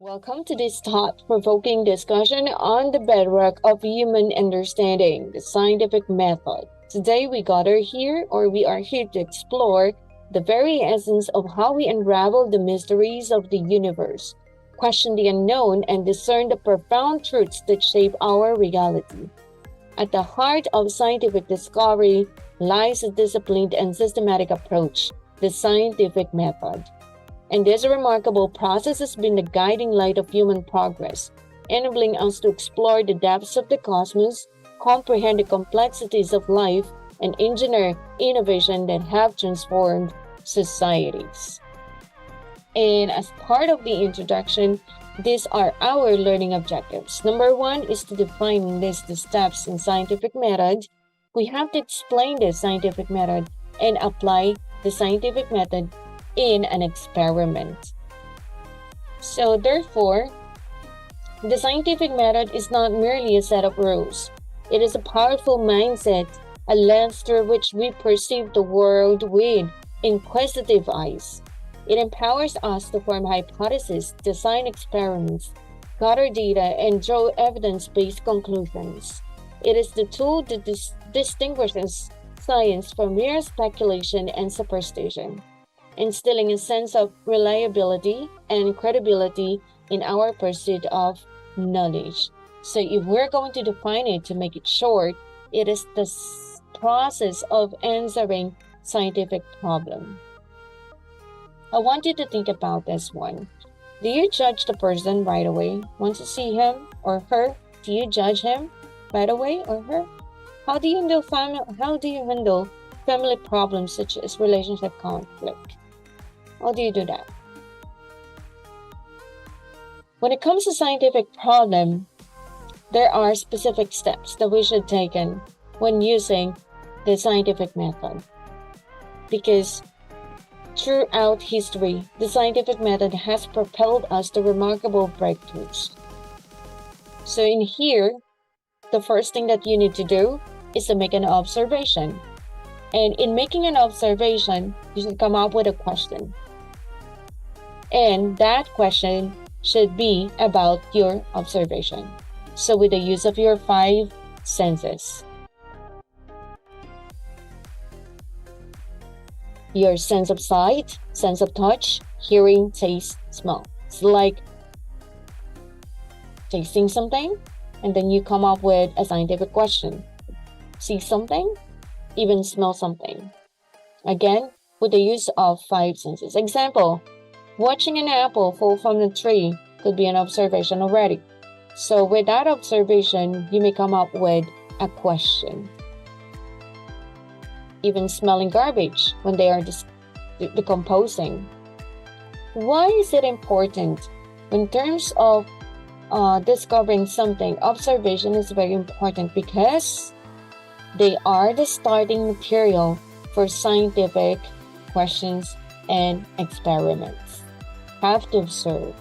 Welcome to this thought-provoking discussion on the bedrock of human understanding, the scientific method. Today we are here to explore the very essence of how we unravel the mysteries of the universe, question the unknown, and discern the profound truths that shape our reality. At the heart of scientific discovery lies a disciplined and systematic approach, the scientific method. And this remarkable process has been the guiding light of human progress, enabling us to explore the depths of the cosmos, comprehend the complexities of life, and engineer innovation that have transformed societies. And as part of the introduction, these are our learning objectives. Number one is to define and list the steps in scientific method. We have to explain the scientific method and apply the scientific method in an experiment. So therefore, the scientific method is not merely a set of rules. It is a powerful mindset, a lens through which we perceive the world with inquisitive eyes. It empowers us to form hypotheses, design experiments, gather data, and draw evidence-based conclusions. It is the tool that distinguishes science from mere speculation and superstition, instilling a sense of reliability and credibility in our pursuit of knowledge. So if we're going to define it to make it short, it is the process of answering scientific problem. I want you to think about this one. Do you judge the person right away? Once you see him or her, do you judge him right away or her? How do you handle family problems such as relationship conflict? How do you do that? When it comes to scientific problem, there are specific steps that we should take when using the scientific method. Because throughout history, the scientific method has propelled us to remarkable breakthroughs. So in here, the first thing that you need to do is to make an observation. And in making an observation, you should come up with a question. And that question should be about your observation. So with the use of your 5 senses. Your sense of sight, sense of touch, hearing, taste, smell. It's like tasting something, and then you come up with a scientific question. See something, even smell something. Again, with the use of 5 senses. Example, watching an apple fall from the tree could be an observation already. So with that observation, you may come up with a question. Even smelling garbage when they are decomposing. Why is it important? In terms of discovering something, observation is very important because they are the starting material for scientific questions and experiments. Have to observe.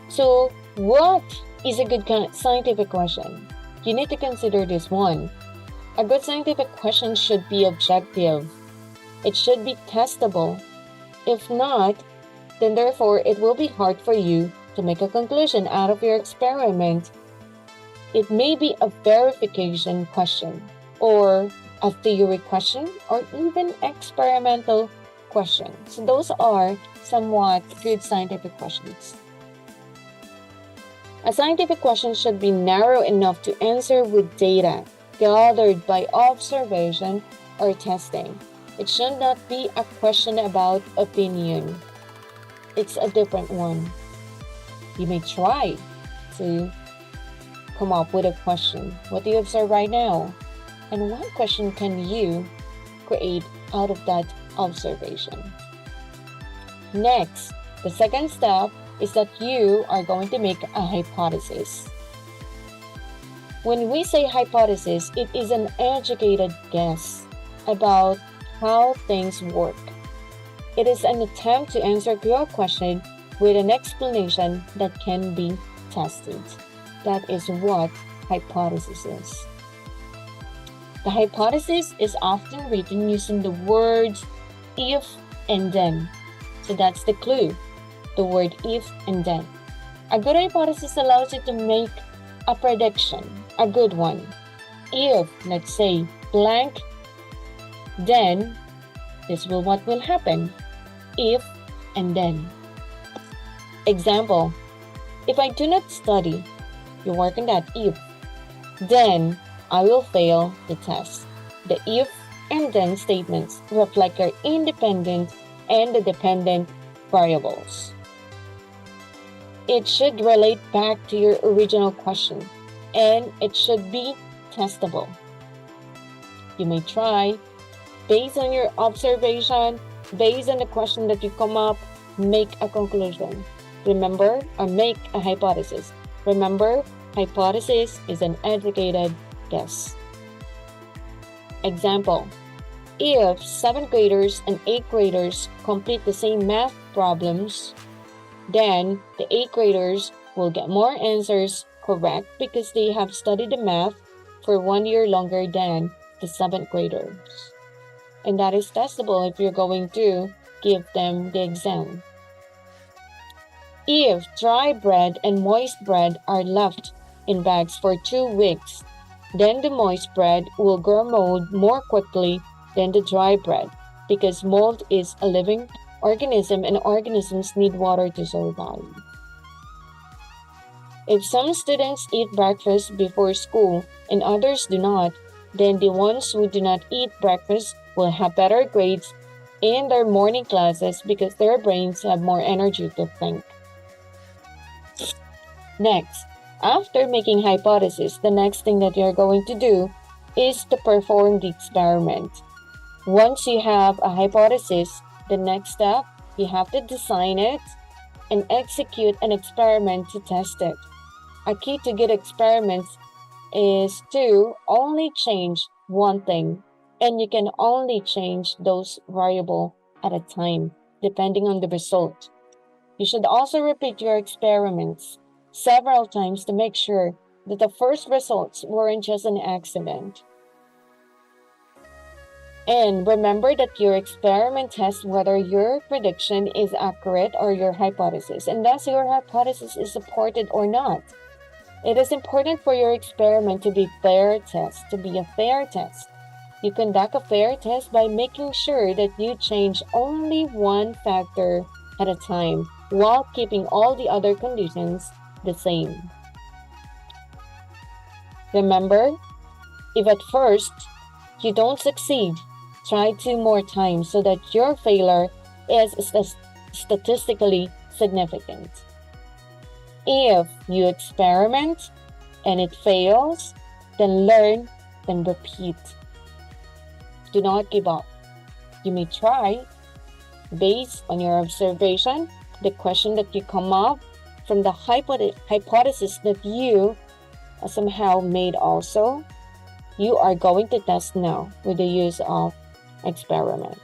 So, what is a good scientific question? You need to consider this one. A good scientific question should be objective. It should be testable. If not, then therefore it will be hard for you to make a conclusion out of your experiment. It may be a verification question, or a theory question, or even experimental question. So those are somewhat good scientific questions. A scientific question should be narrow enough to answer with data gathered by observation or testing. It should not be a question about opinion. It's a different one. You may try to come up with a question. What do you observe right now? And what question can you create out of that observation? Next, the second step is that you are going to make a hypothesis. When we say hypothesis, it is an educated guess about how things work. It is an attempt to answer your question with an explanation that can be tested. That is what hypothesis is. The hypothesis is often written using the words if and then. So that's the clue. the word if and then. A good hypothesis allows you to make a prediction, a good one. If, let's say, blank, then this will what will happen. If and then. Example, if I do not study, you work on that if, then I will fail the test. The if and then statements reflect your independent and the dependent variables. It should relate back to your original question, and it should be testable. You may try, based on your observation, based on the question that you come up, make a conclusion. Remember, or make a hypothesis. Remember, hypothesis is an educated guess. Example, if 7th graders and 8th graders complete the same math problems, then the 8th graders will get more answers correct because they have studied the math for 1 year longer than the 7th graders. And that is testable if you're going to give them the exam. If dry bread and moist bread are left in bags for 2 weeks, then the moist bread will grow mold more quickly than the dry bread because mold is a living organism and organisms need water to survive. If some students eat breakfast before school and others do not, then the ones who do not eat breakfast will have better grades in their morning classes because their brains have more energy to think. Next, after making hypothesis, the next thing that you're going to do is to perform the experiment. Once you have a hypothesis, the next step, you have to design it and execute an experiment to test it. A key to good experiments is to only change one thing, and you can only change those variables at a time, depending on the result. You should also repeat your experiments several times to make sure that the first results weren't just an accident. And remember that your experiment tests whether your prediction is accurate or your hypothesis, and thus your hypothesis is supported or not. It is important for your experiment to be fair test, to be a fair test. You conduct a fair test by making sure that you change only one factor at a time while keeping all the other conditions the same. Remember, if at first you don't succeed, try 2 more times so that your failure is statistically significant. If you experiment and it fails, then learn, then repeat. Do not give up. You may try, based on your observation, the question that you come up from the hypothesis that you somehow made also, you are going to test now with the use of experiment.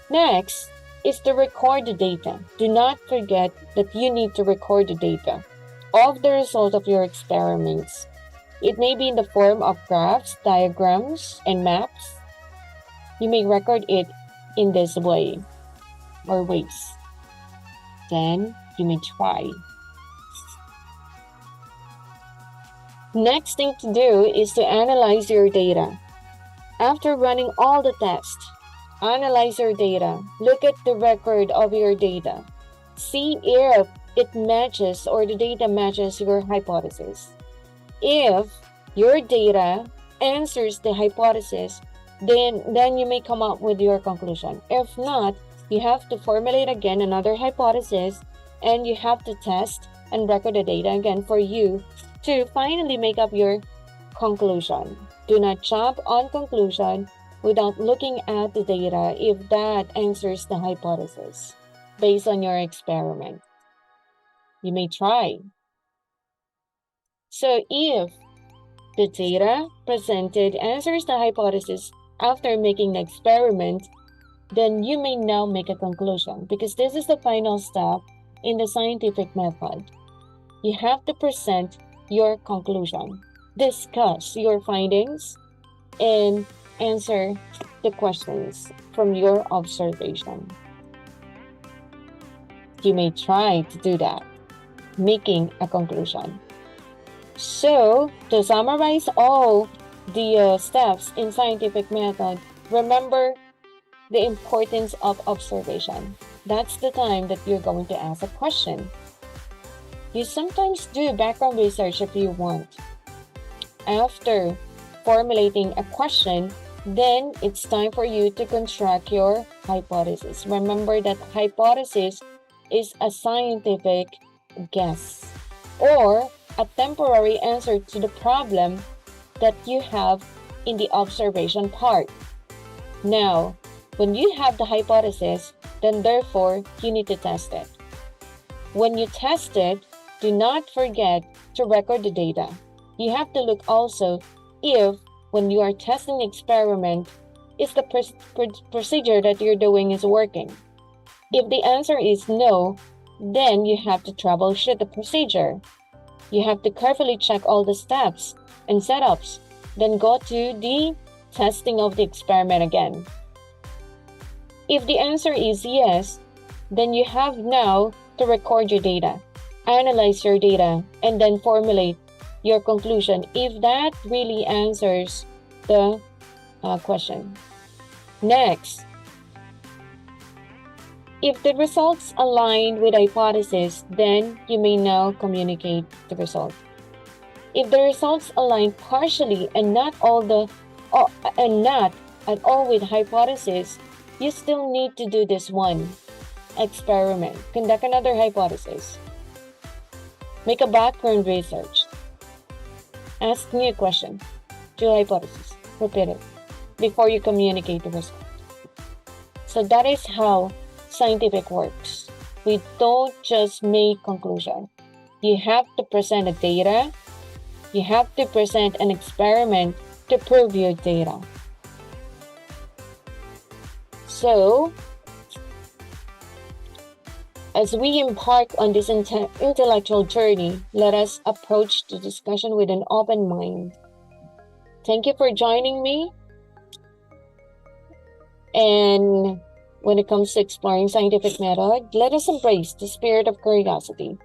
Next is to record the data. Do not forget that you need to record the data of the result of your experiments. It may be in the form of graphs, diagrams, and maps. You may record it in this way or ways. Then you may try. Next thing to do is to analyze your data. After running all the tests, analyze your data. Look at the record of your data. See if it matches or the data matches your hypothesis. If your data answers the hypothesis, then you may come up with your conclusion. If not, you have to formulate again another hypothesis and you have to test and record the data again for you to finally make up your conclusion. Do not jump on conclusion without looking at the data if that answers the hypothesis based on your experiment. You may try. So if the data presented answers the hypothesis after making the experiment, then you may now make a conclusion because this is the final step in the scientific method. You have to present your conclusion, discuss your findings, and answer the questions from your observation. you may try to do that, making a conclusion. So, to summarize all the steps in scientific method, remember the importance of observation. That's the time that you're going to ask a question. You sometimes do background research if you want. After formulating a question, then it's time for you to construct your hypothesis. Remember that hypothesis is a scientific guess or a temporary answer to the problem that you have in the observation part. Now, when you have the hypothesis, then therefore you need to test it. When you test it, do not forget to record the data. You have to look also if when you are testing the experiment, is the procedure that you're doing is working. If the answer is no, then you have to troubleshoot the procedure. You have to carefully check all the steps and setups, then go to the testing of the experiment again. If the answer is yes, then you have now to record your data, analyze your data, and then formulate your conclusion if that really answers the question. Next, if the results align with hypothesis, then you may now communicate the result. If the results align partially and not at all with hypothesis, you still need to do this one experiment. Conduct another hypothesis. Make a background research. Ask new question. Do hypothesis. Repeat it before you communicate the result. So that is how scientific works. We don't just make conclusion. You have to present the data. You have to present an experiment to prove your data. So, as we embark on this intellectual journey, let us approach the discussion with an open mind. Thank you for joining me. And when it comes to exploring scientific method, let us embrace the spirit of curiosity,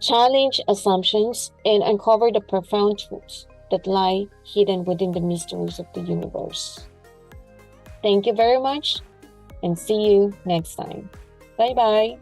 challenge assumptions, and uncover the profound truths that lie hidden within the mysteries of the universe. Thank you very much, and see you next time. Bye-bye.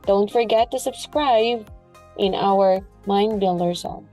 Don't forget to subscribe in our Mind Builder Zone.